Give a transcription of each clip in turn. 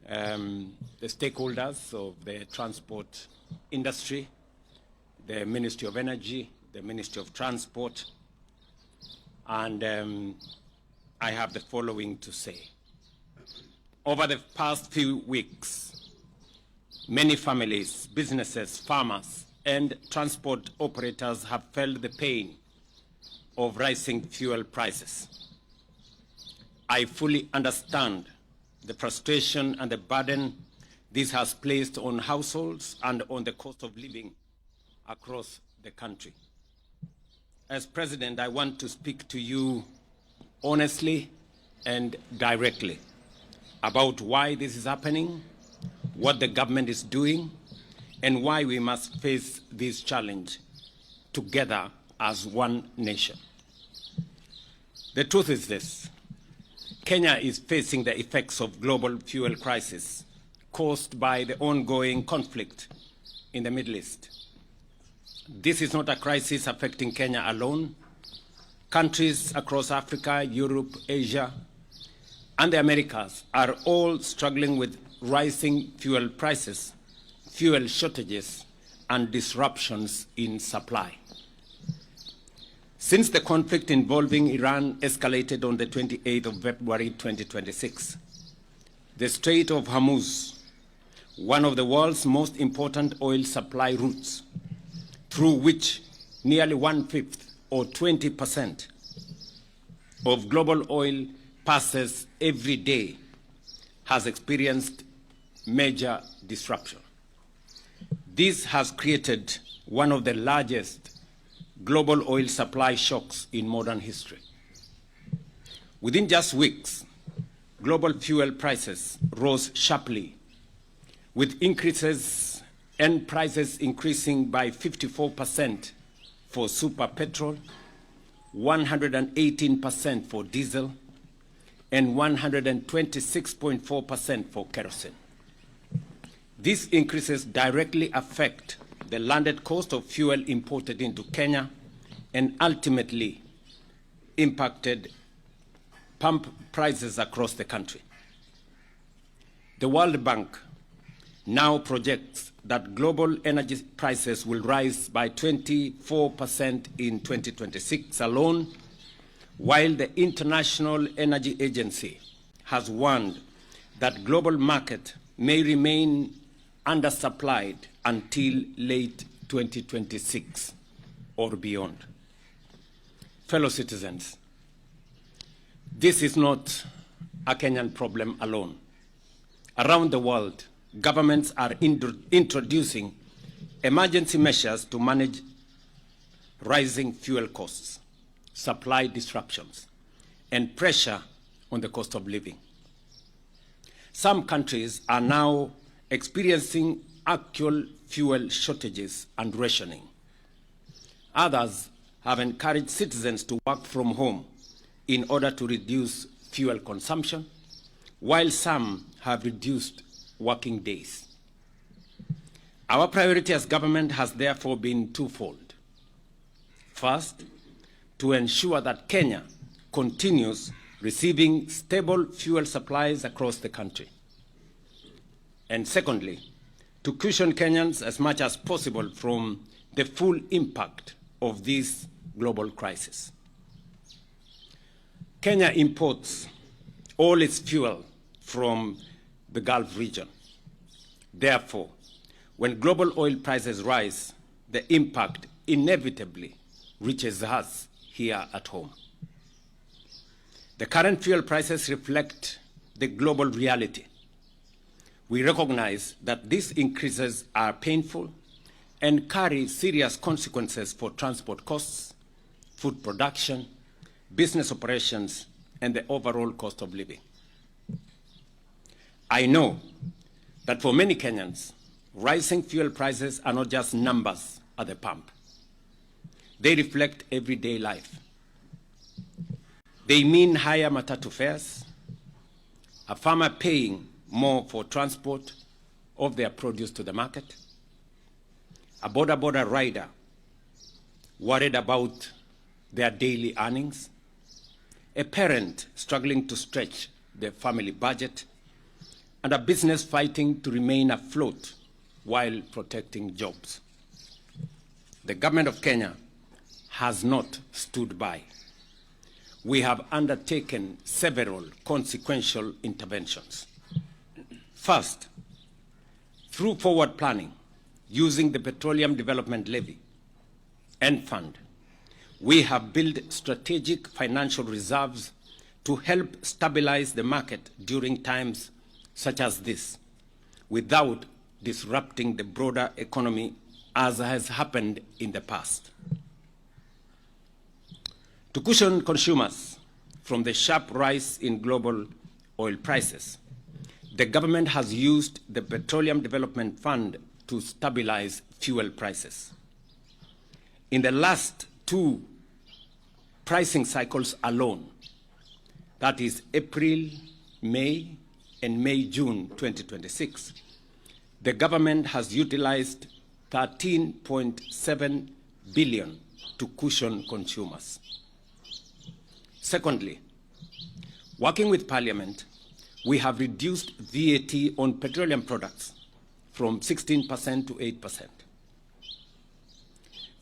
the stakeholders of the transport industry, the Ministry of Energy, the Ministry of Transport, and I have the following to say. Over the past few weeks, many families, businesses, farmers, and transport operators have felt the pain of rising fuel prices. I fully understand the frustration and the burden this has placed on households and on the cost of living across the country. As President, I want to speak to you honestly and directly about why this is happening, what the government is doing, and why we must face this challenge together as one nation. The truth is this: Kenya is facing the effects of global fuel crisis caused by the ongoing conflict in the Middle East. This is not a crisis affecting Kenya alone. Countries across Africa, Europe, Asia, and the Americas are all struggling with rising fuel prices, fuel shortages, and disruptions in supply. Since the conflict involving Iran escalated on the 28th of February 2026, the Strait of Hormuz, one of the world's most important oil supply routes, through which nearly 1/5 or 20% of global oil passes every day, has experienced major disruption. This has created one of the largest global oil supply shocks in modern history. Within just weeks, global fuel prices rose sharply, with increases and prices increasing by 54% for super petrol, 118% for diesel, and 126.4% for kerosene. These increases directly affect the landed cost of fuel imported into Kenya and ultimately impacted pump prices across the country. The World Bank now projects that global energy prices will rise by 24% in 2026 alone, while the International Energy Agency has warned that global market may remain undersupplied until late 2026 or beyond. Fellow citizens, this is not a Kenyan problem alone. Around the world, governments are introducing emergency measures to manage rising fuel costs, supply disruptions, and pressure on the cost of living. Some countries are now experiencing actual fuel shortages and rationing. Others have encouraged citizens to work from home in order to reduce fuel consumption, while some have reduced working days. Our priority as government has therefore been twofold. First, to ensure that Kenya continues receiving stable fuel supplies across the country. And secondly, to cushion Kenyans as much as possible from the full impact of this global crisis. Kenya imports all its fuel from the Gulf region. Therefore, when global oil prices rise, the impact inevitably reaches us here at home. The current fuel prices reflect the global reality. We recognize that these increases are painful and carry serious consequences for transport costs, food production, business operations, and the overall cost of living. I know that for many Kenyans, rising fuel prices are not just numbers at the pump. They reflect everyday life. They mean higher matatu fares, a farmer paying more for transport of their produce to the market, a border rider worried about their daily earnings, a parent struggling to stretch their family budget, and a business fighting to remain afloat while protecting jobs. The government of Kenya has not stood by. We have undertaken several consequential interventions. First, through forward planning, using the Petroleum Development Levy and Fund, we have built strategic financial reserves to help stabilize the market during times such as this, without disrupting the broader economy as has happened in the past. To cushion consumers from the sharp rise in global oil prices, the government has used the Petroleum Development Fund to stabilize fuel prices. In the last two pricing cycles alone, that is April, May, and May-June 2026, the government has utilized 13.7 billion to cushion consumers. Secondly, working with Parliament, we have reduced VAT on petroleum products from 16% to 8%,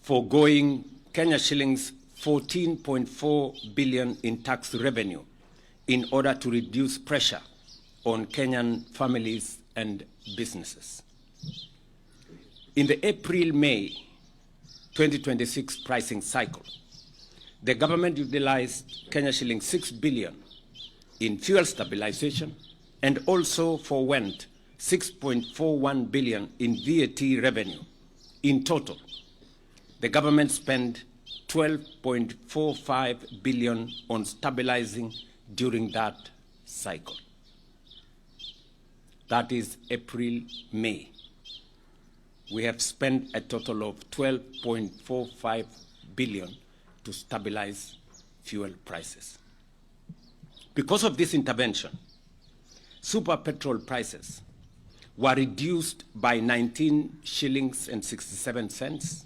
foregoing Kenya shillings 14.4 billion in tax revenue in order to reduce pressure on Kenyan families and businesses. In the April-May 2026 pricing cycle, the government utilized Kenya shilling 6 billion in fuel stabilization and also forwent 6.41 billion in VAT revenue. In total, the government spent 12.45 billion on stabilizing during that cycle. That is April-May. We have spent a total of 12.45 billion to stabilize fuel prices. Because of this intervention, super petrol prices were reduced by 19 shillings and 67 cents,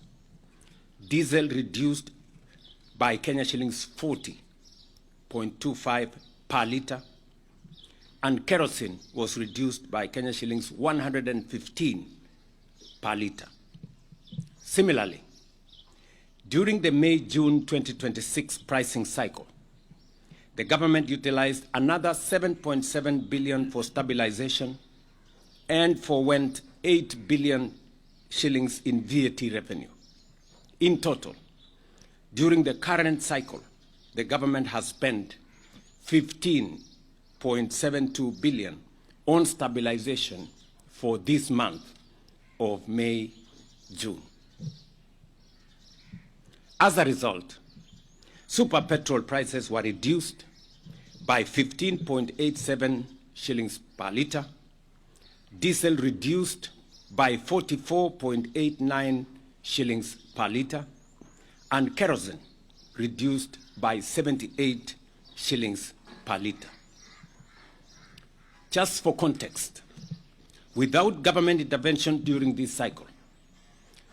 diesel reduced by Kenya shillings 40.25 per litre, and kerosene was reduced by Kenya shillings 115 per litre. Similarly, during the May-June 2026 pricing cycle, the government utilized another 7.7 billion for stabilization and forwent 8 billion shillings in VAT revenue. In total, during the current cycle, the government has spent 15.72 billion on stabilization for this month of May-June. As a result, super petrol prices were reduced by 15.87 shillings per litre, diesel reduced by 44.89 shillings per litre, and kerosene reduced by 78 shillings per litre. Just for context, without government intervention during this cycle,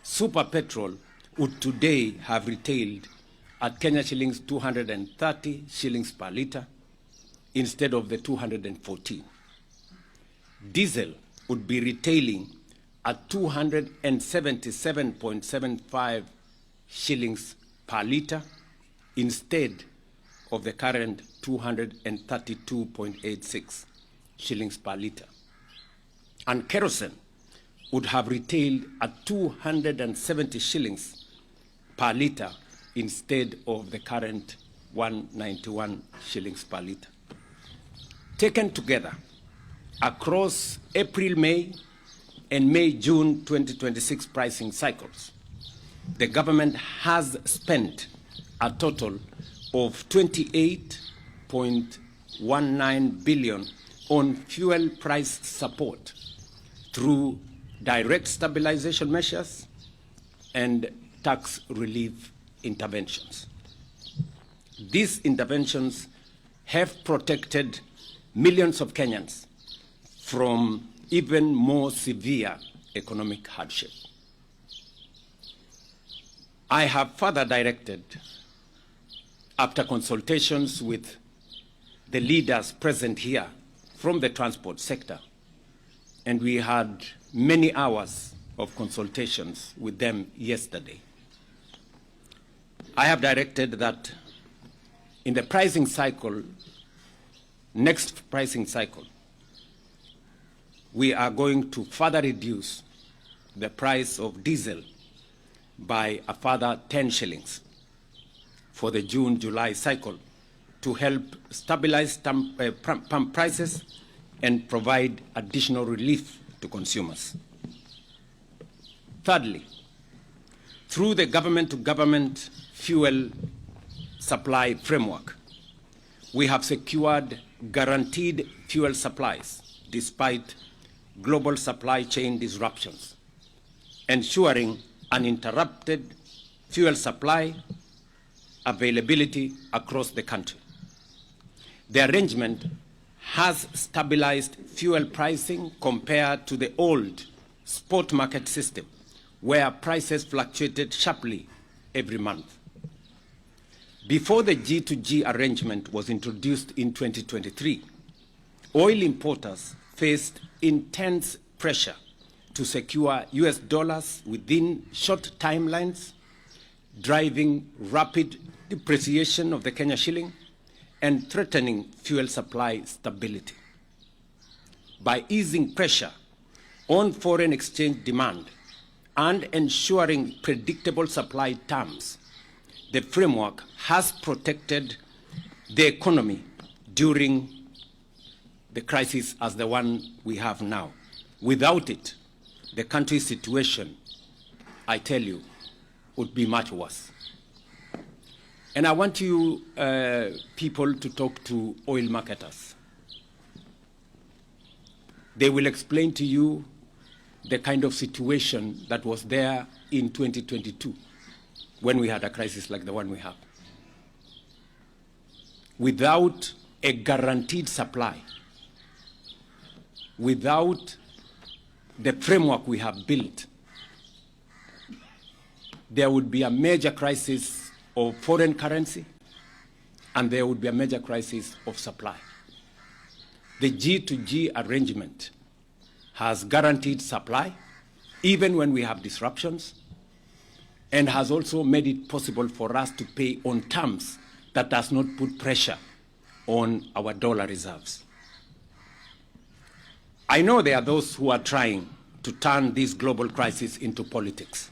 super petrol would today have retailed at Kenya shillings 230 shillings per litre instead of the 214. Diesel would be retailing at 277.75 shillings per litre instead of the current 232.86 shillings per litre. And kerosene would have retailed at 270 shillings per litre instead of the current 191 shillings per litre. Taken together, across April, May, and May-June 2026 pricing cycles, the government has spent a total of 28.19 billion on fuel price support through direct stabilization measures and tax relief interventions. These interventions have protected millions of Kenyans from even more severe economic hardship. I have further directed, after consultations with the leaders present here from the transport sector, and we had many hours of consultations with them yesterday. I have directed that in the pricing cycle, next pricing cycle, we are going to further reduce the price of diesel by a further 10 shillings for the June-July cycle to help stabilize pump prices and provide additional relief to consumers. Thirdly, through the government-to-government fuel supply framework, we have secured guaranteed fuel supplies despite global supply chain disruptions, ensuring uninterrupted fuel supply availability across the country. The arrangement has stabilized fuel pricing compared to the old spot market system, where prices fluctuated sharply every month. Before the G2G arrangement was introduced in 2023, oil importers faced intense pressure to secure US dollars within short timelines, driving rapid depreciation of the Kenya shilling and threatening fuel supply stability. By easing pressure on foreign exchange demand and ensuring predictable supply terms, the framework has protected the economy during the crisis as the one we have now. Without it, the country's situation, I tell you, would be much worse. And I want you people to talk to oil marketers. They will explain to you the kind of situation that was there in 2022 when we had a crisis like the one we have. Without a guaranteed supply, without the framework we have built, there would be a major crisis of foreign currency and there would be a major crisis of supply. The G2G arrangement has guaranteed supply even when we have disruptions, and has also made it possible for us to pay on terms that does not put pressure on our dollar reserves. I know there are those who are trying to turn this global crisis into politics.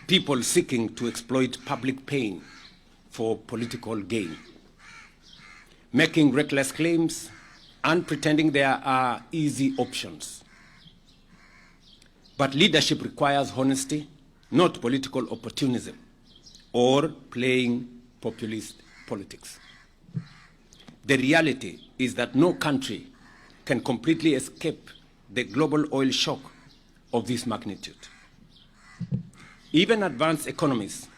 People seeking to exploit public pain for political gain, making reckless claims and pretending there are easy options. But leadership requires honesty, not political opportunism or playing populist politics. The reality is that no country can completely escape the global oil shock of this magnitude. Even advanced economies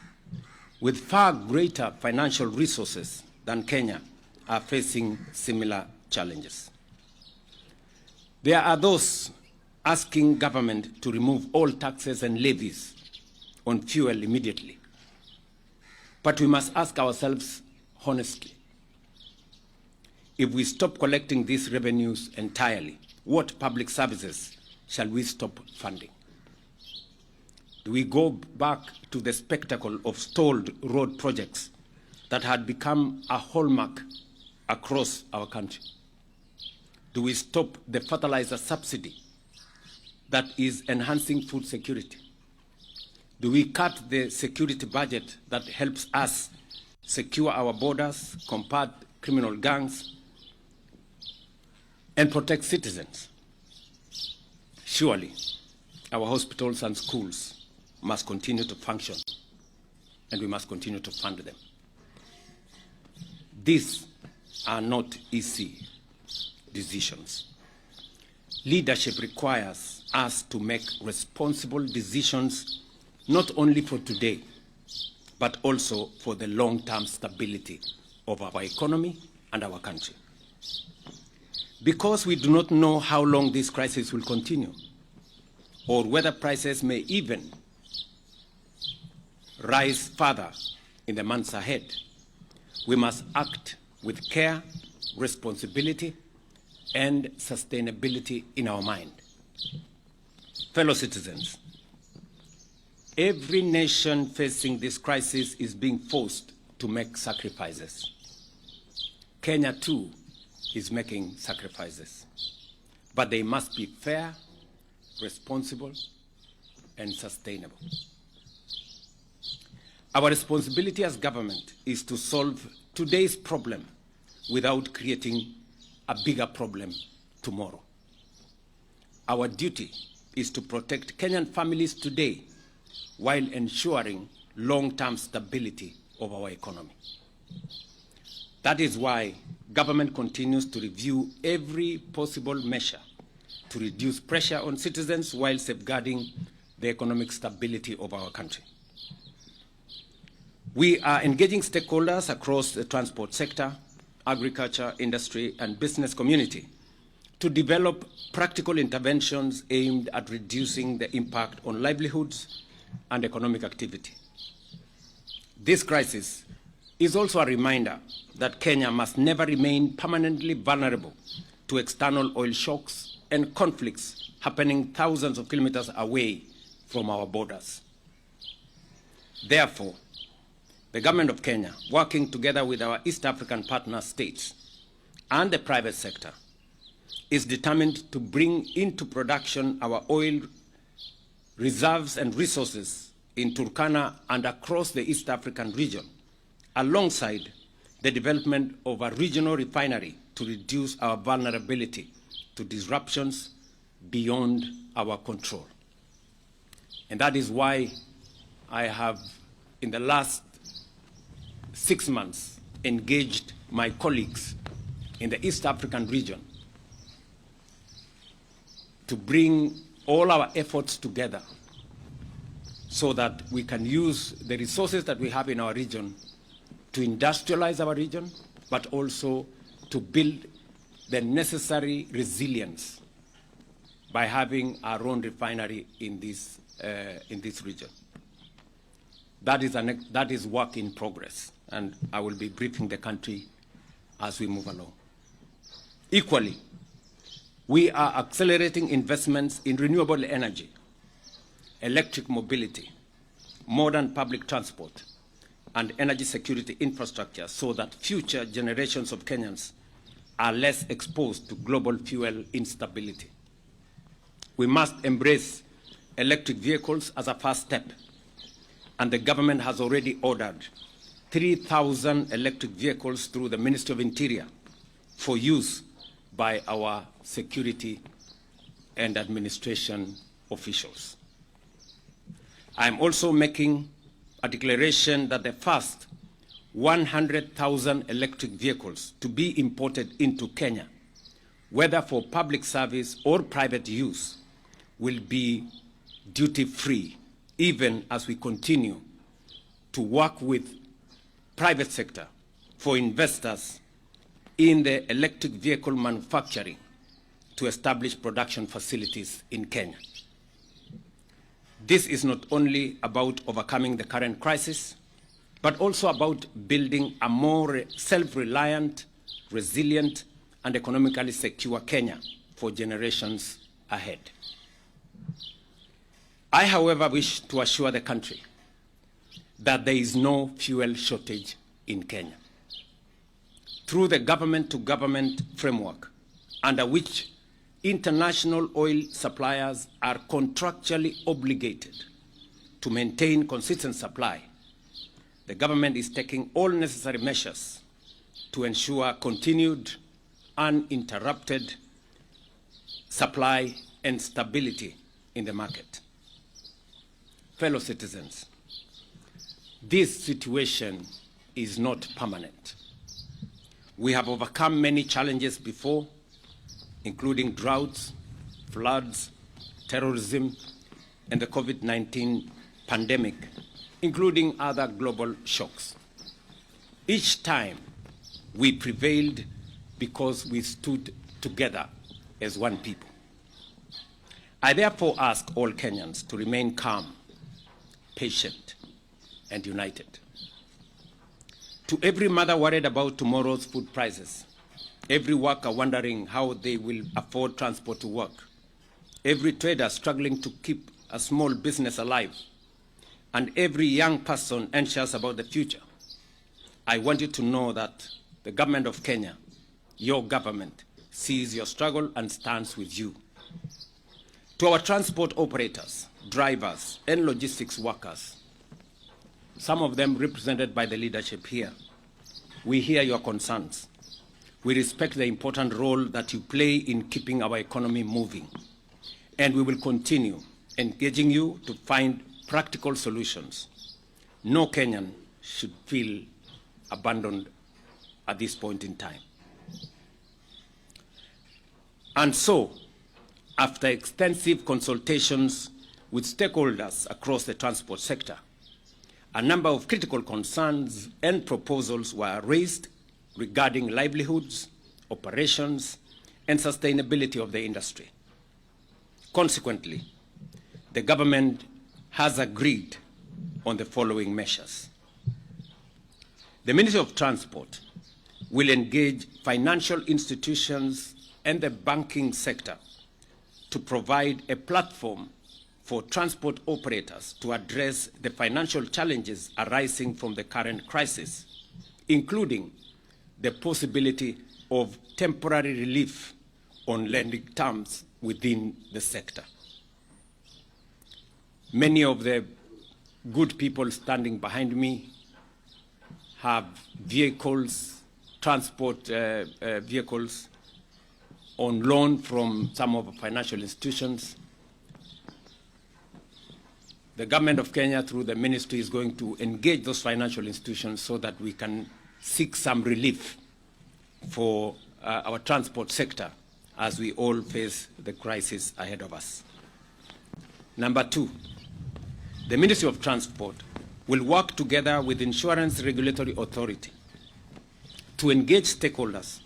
with far greater financial resources than Kenya are facing similar challenges. There are those asking government to remove all taxes and levies on fuel immediately. But we must ask ourselves honestly, if we stop collecting these revenues entirely, what public services shall we stop funding? Do we go back to the spectacle of stalled road projects that had become a hallmark across our country? Do we stop the fertilizer subsidy that is enhancing food security? Do we cut the security budget that helps us secure our borders, combat criminal gangs, and protect citizens? Surely, our hospitals and schools must continue to function, and we must continue to fund them. These are not easy decisions. Leadership requires us to make responsible decisions not only for today, but also for the long-term stability of our economy and our country. Because we do not know how long this crisis will continue, or whether prices may even rise further in the months ahead, we must act with care, responsibility, and sustainability in our mind. Fellow citizens, every nation facing this crisis is being forced to make sacrifices. Kenya, too, is making sacrifices, but they must be fair, responsible, and sustainable. Our responsibility as government is to solve today's problem without creating a bigger problem tomorrow. Our duty is to protect Kenyan families today while ensuring long-term stability of our economy. That is why government continues to review every possible measure to reduce pressure on citizens while safeguarding the economic stability of our country. We are engaging stakeholders across the transport sector, agriculture, industry, and business community to develop practical interventions aimed at reducing the impact on livelihoods and economic activity. This crisis is also a reminder that Kenya must never remain permanently vulnerable to external oil shocks and conflicts happening thousands of kilometers away from our borders. Therefore, the Government of Kenya, working together with our East African partner states and the private sector, is determined to bring into production our oil reserves and resources in Turkana and across the East African region, alongside the development of a regional refinery to reduce our vulnerability to disruptions beyond our control. And that is why I have, in the last 6 months, engaged my colleagues in the East African region to bring all our efforts together so that we can use the resources that we have in our region to industrialize our region, but also to build the necessary resilience by having our own refinery in this region. That is work in progress, and I will be briefing the country as we move along. Equally, we are accelerating investments in renewable energy, electric mobility, modern public transport, and energy security infrastructure so that future generations of Kenyans are less exposed to global fuel instability. We must embrace electric vehicles as a first step, and the government has already ordered 3,000 electric vehicles through the Ministry of Interior for use by our security and administration officials. I am also making a declaration that the first 100,000 electric vehicles to be imported into Kenya, whether for public service or private use, will be duty-free, even as we continue to work with private sector for investors in the electric vehicle manufacturing to establish production facilities in Kenya. This is not only about overcoming the current crisis, but also about building a more self-reliant, resilient, and economically secure Kenya for generations ahead. I, however, wish to assure the country that there is no fuel shortage in Kenya. Through the government-to-government framework, under which international oil suppliers are contractually obligated to maintain consistent supply, the government is taking all necessary measures to ensure continued, uninterrupted supply and stability in the market. Fellow citizens, this situation is not permanent. We have overcome many challenges before, including droughts, floods, terrorism, and the COVID-19 pandemic, including other global shocks. Each time, we prevailed because we stood together as one people. I therefore ask all Kenyans to remain calm, patient, and united. To every mother worried about tomorrow's food prices, every worker wondering how they will afford transport to work, every trader struggling to keep a small business alive, and every young person anxious about the future, I want you to know that the government of Kenya, your government, sees your struggle and stands with you. To our transport operators, drivers, and logistics workers, some of them represented by the leadership here, we hear your concerns. We respect the important role that you play in keeping our economy moving, and we will continue engaging you to find practical solutions. No Kenyan should feel abandoned at this point in time. And so, after extensive consultations with stakeholders across the transport sector, a number of critical concerns and proposals were raised regarding livelihoods, operations, and sustainability of the industry. Consequently, the government has agreed on the following measures. The Ministry of Transport will engage financial institutions and the banking sector to provide a platform for transport operators to address the financial challenges arising from the current crisis, including the possibility of temporary relief on lending terms within the sector. Many of the good people standing behind me have vehicles, transport vehicles on loan from some of the financial institutions. The government of Kenya, through the ministry, is going to engage those financial institutions so that we can seek some relief for our transport sector as we all face the crisis ahead of us. Number two, the Ministry of Transport will work together with Insurance Regulatory Authority to engage stakeholders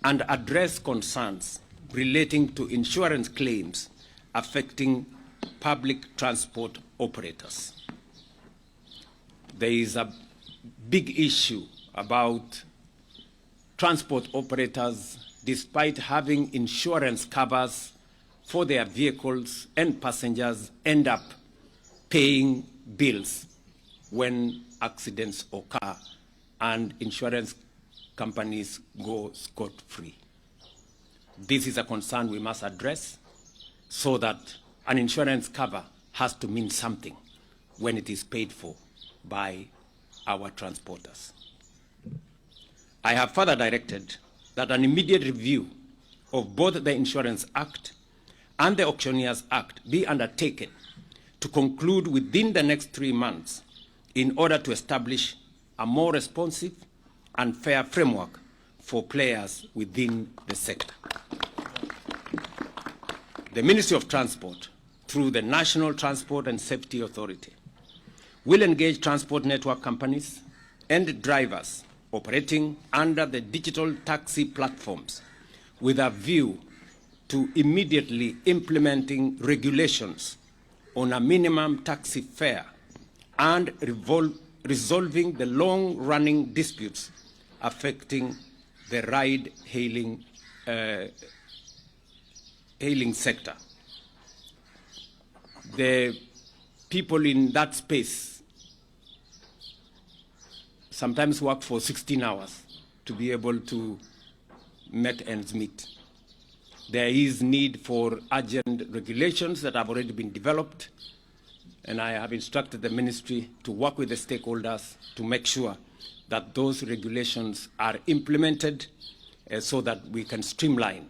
and address concerns relating to insurance claims affecting public transport operators. There is a big issue about transport operators, despite having insurance covers for their vehicles and passengers, end up paying bills when accidents occur and insurance companies go scot-free. This is a concern we must address so that an insurance cover has to mean something when it is paid for by our transporters. I have further directed that an immediate review of both the Insurance Act and the Auctioneers Act be undertaken to conclude within the next 3 months in order to establish a more responsive and fair framework for players within the sector. The Ministry of Transport, through the National Transport and Safety Authority, will engage transport network companies and drivers operating under the digital taxi platforms with a view to immediately implementing regulations on a minimum taxi fare and resolving the long-running disputes affecting the ride-hailing sector. The people in that space sometimes work for 16 hours to be able to make ends meet. There is need for urgent regulations that have already been developed, and I have instructed the ministry to work with the stakeholders to make sure that those regulations are implemented so that we can streamline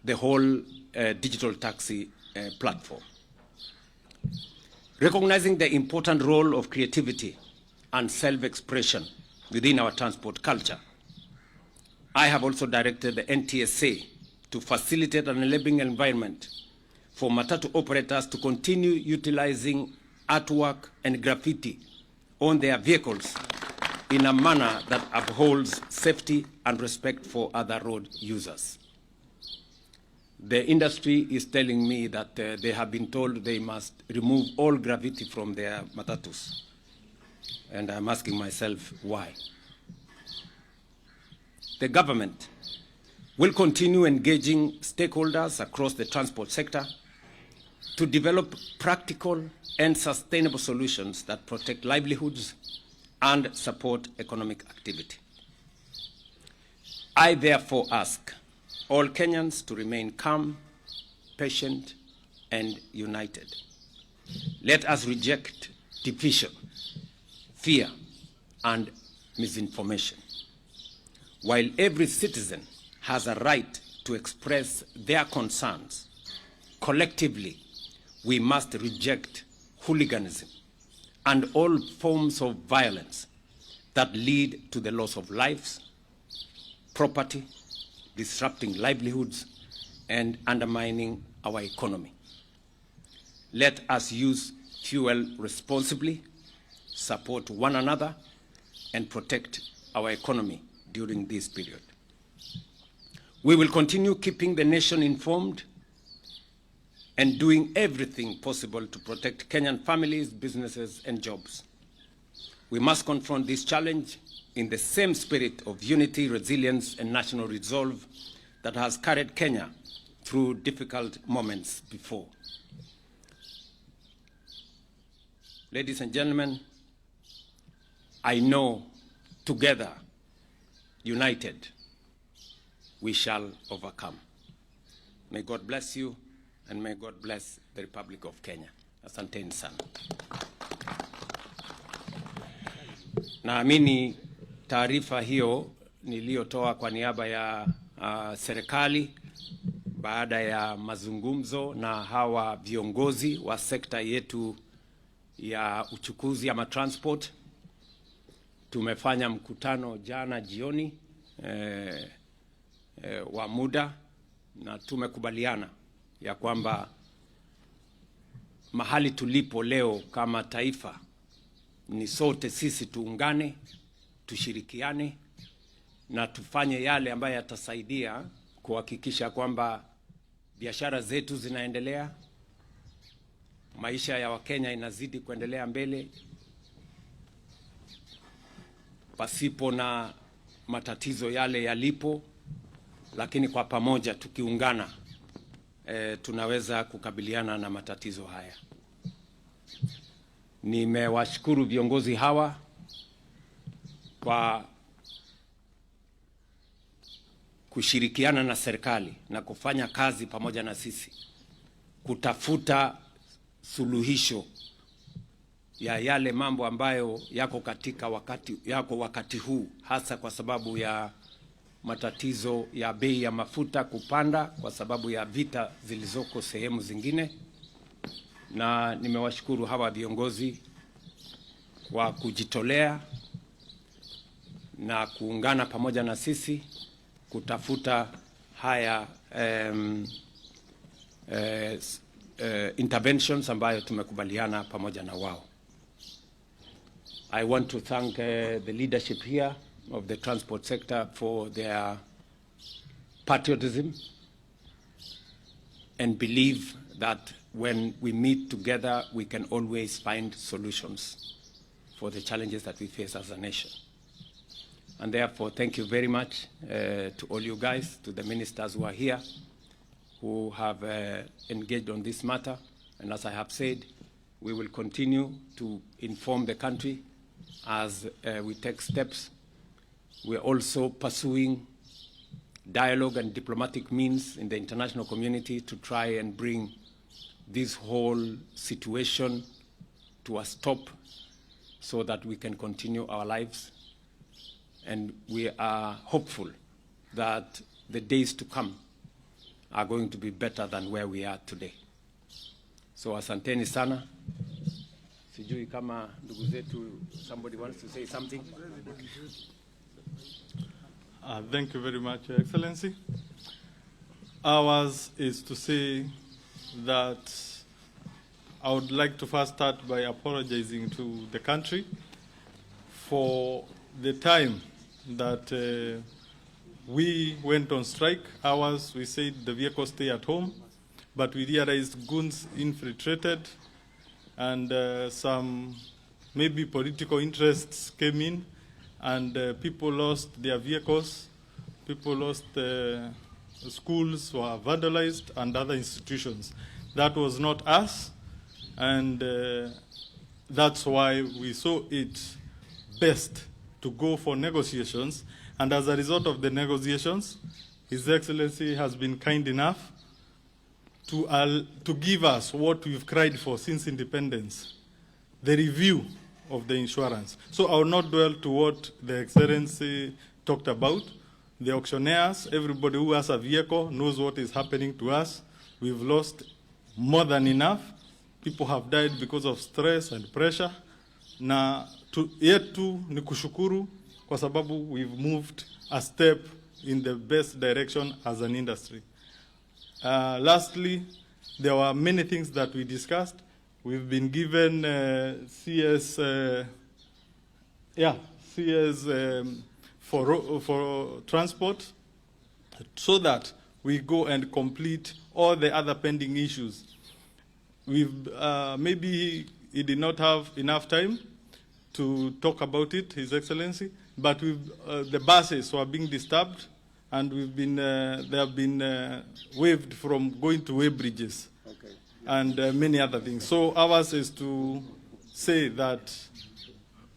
the whole digital taxi platform. Recognizing the important role of creativity and self-expression within our transport culture, I have also directed the NTSA to facilitate an enabling environment for matatu operators to continue utilizing artwork and graffiti on their vehicles in a manner that upholds safety and respect for other road users. The industry is telling me that they have been told they must remove all graffiti from their matatus. And I'm asking myself, why? the government will continue engaging stakeholders across the transport sector to develop practical and sustainable solutions that protect livelihoods and support economic activity. I therefore ask all Kenyans to remain calm, patient, and united. Let us reject division, fear, and misinformation. While every citizen has a right to express their concerns, collectively, we must reject hooliganism and all forms of violence that lead to the loss of lives, property, disrupting livelihoods, and undermining our economy. Let us use fuel responsibly, support one another, and protect our economy during this period. We will continue keeping the nation informed and doing everything possible to protect Kenyan families, businesses, and jobs. We must confront this challenge in the same spirit of unity, resilience, and national resolve that has carried Kenya through difficult moments before. Ladies and gentlemen, I know together, united, we shall overcome. May God bless you, and may God bless the Republic of Kenya. Asanteni sana. Naamini taarifa hiyo niliyotoa kwa niaba ya serikali baada ya mazungumzo na hawa viongozi wa sekta yetu ya uchukuzi ama transport. Tumefanya mkutano jana jioni wa muda, na tumekubaliana ya kwamba mahali tulipo leo kama taifa ni sote sisi tuungane, tushirikiane na tufanye yale ambayo yatasaidia kuhakikisha kwamba biashara zetu zinaendelea, maisha ya Wakenya inazidi kuendelea mbele pasipo na matatizo yale yalipo, lakini kwa pamoja tukiungana tunaweza kukabiliana na matatizo haya. Nimewashukuru viongozi hawa kwa kushirikiana na serikali na kufanya kazi pamoja na sisi kutafuta suluhisho ya yale mambo ambayo yako katika wakati huu, hasa kwa sababu ya matatizo ya bei ya mafuta kupanda kwa sababu ya vita zilizoko sehemu zingine. Na nimewashukuru hawa viongozi kwa kujitolea na kuungana pamoja na sisi kutafuta haya interventions ambayo tumekubaliana pamoja na wao. I want to thank the leadership here of the transport sector for their patriotism and believe that when we meet together, we can always find solutions for the challenges that we face as a nation. And therefore, thank you very much to all you guys, to the ministers who are here, who have engaged on this matter. And as I have said, we will continue to inform the country as we take steps. We are also pursuing dialogue and diplomatic means in the international community to try and bring this whole situation to a stop so that we can continue our lives. And we are hopeful that the days to come are going to be better than where we are today. So asanteni sana. Sijui kama ndugu zetu, somebody wants to say something? Thank you very much, Your Excellency. Ours is to say that I would like to first start by apologizing to the country for the time that we went on strike. Ours, we said the vehicles stay at home, but we realized goons infiltrated and some maybe political interests came in and people lost their vehicles. people lost schools were vandalized and other institutions. That was not us, and that's why we saw it best to go for negotiations. And as a result of the negotiations, His Excellency has been kind enough to give us what we've cried for since independence, the review of the insurance. So I will not dwell to what the Excellency talked about. The auctioneers, everybody who has a vehicle knows what is happening to us. We've lost more than enough. People have died because of stress and pressure. Na yetu ni kushukuru kwa sababu we've moved a step in the best direction as an industry. Lastly, there were many things that we discussed. We've been given CS for transport, so that we go and complete all the other pending issues. We've maybe he did not have enough time to talk about it, His Excellency, but the buses were being disturbed, and they have been waived from going to way bridges, okay, and many other things. So ours is to say that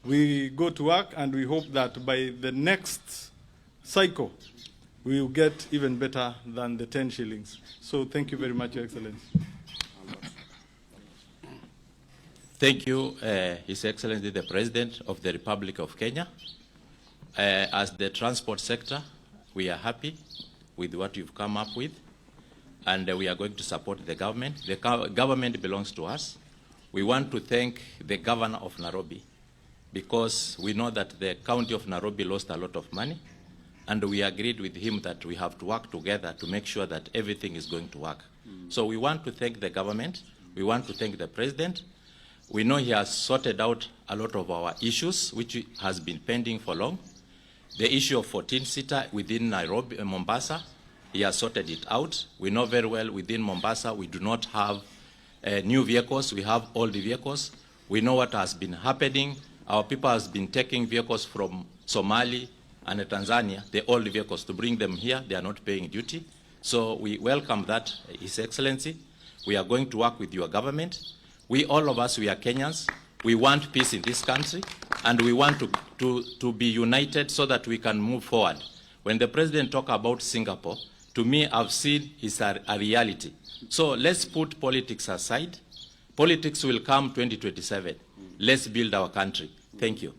we go to work, and we hope that by the next cycle, we will get even better than the 10 shillings. So thank you very much, Your Excellency. Thank you, His Excellency, the President of the Republic of Kenya. As the transport sector, we are happy with what you've come up with, and we are going to support the government. The government belongs to us. We want to thank the governor of Nairobi, because we know that the county of Nairobi lost a lot of money, and we agreed with him that we have to work together to make sure that everything is going to work. So we want to thank the government. We want to thank the president. We know he has sorted out a lot of our issues, which has been pending for long. The issue of 14-seater within Nairobi, Mombasa, he has sorted it out. We know very well within Mombasa we do not have new vehicles, we have old vehicles. We know what has been happening. Our people has been taking vehicles from Somali and Tanzania, the old vehicles, to bring them here. They are not paying duty. So we welcome that, His Excellency. We are going to work with your government. We, all of us, we are Kenyans. We want peace in this country, and we want to be united so that we can move forward. When the president talked about Singapore, to me, I've seen it's a reality. So let's put politics aside. Politics will come 2027. Let's build our country. Thank you.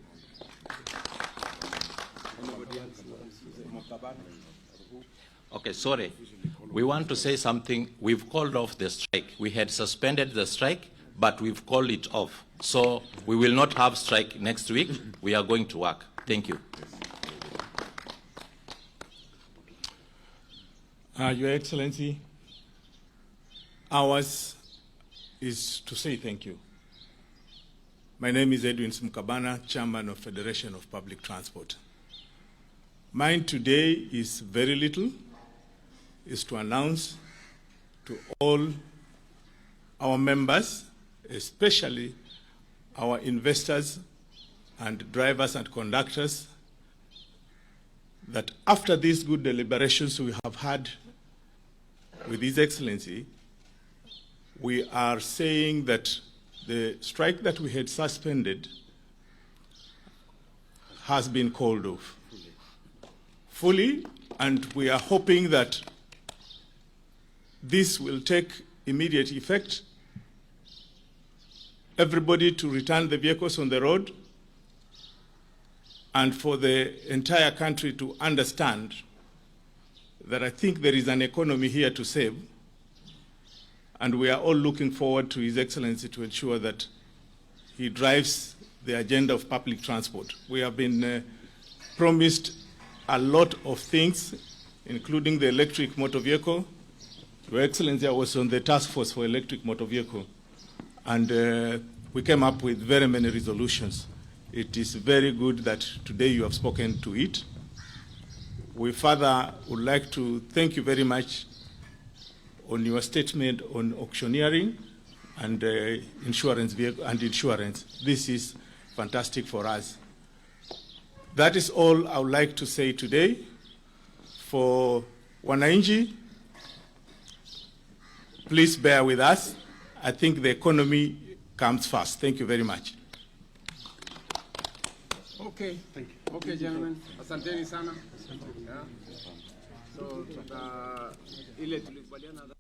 Okay, sorry. We want to say something. We've called off the strike. We had suspended the strike, but we've called it off. So we will not have strike next week. We are going to work. Thank you. Your Excellency, ours is to say thank you. My name is Edwin Smukabana, Chairman of Federation of Public Transport. Mine today is very little, is to announce to all our members, especially our investors and drivers and conductors, that after these good deliberations we have had with His Excellency, we are saying that the strike that we had suspended has been called off fully, and we are hoping that this will take immediate effect. Everybody to return the vehicles on the road, and for the entire country to understand that I think there is an economy here to save, and we are all looking forward to His Excellency to ensure that he drives the agenda of public transport. We have been promised a lot of things, including the electric motor vehicle. Your Excellency, I was on the task force for electric motor vehicle, and we came up with very many resolutions. It is very good that today you have spoken to it. We further would like to thank you very much on your statement on auctioneering and insurance. This is fantastic for us. That is all I would like to say today. For wananchi, please bear with us. I think the economy comes first. Thank you very much. Okay, thank you. Okay, gentlemen, asanteni sana. Yeah. So ile tulikubaliana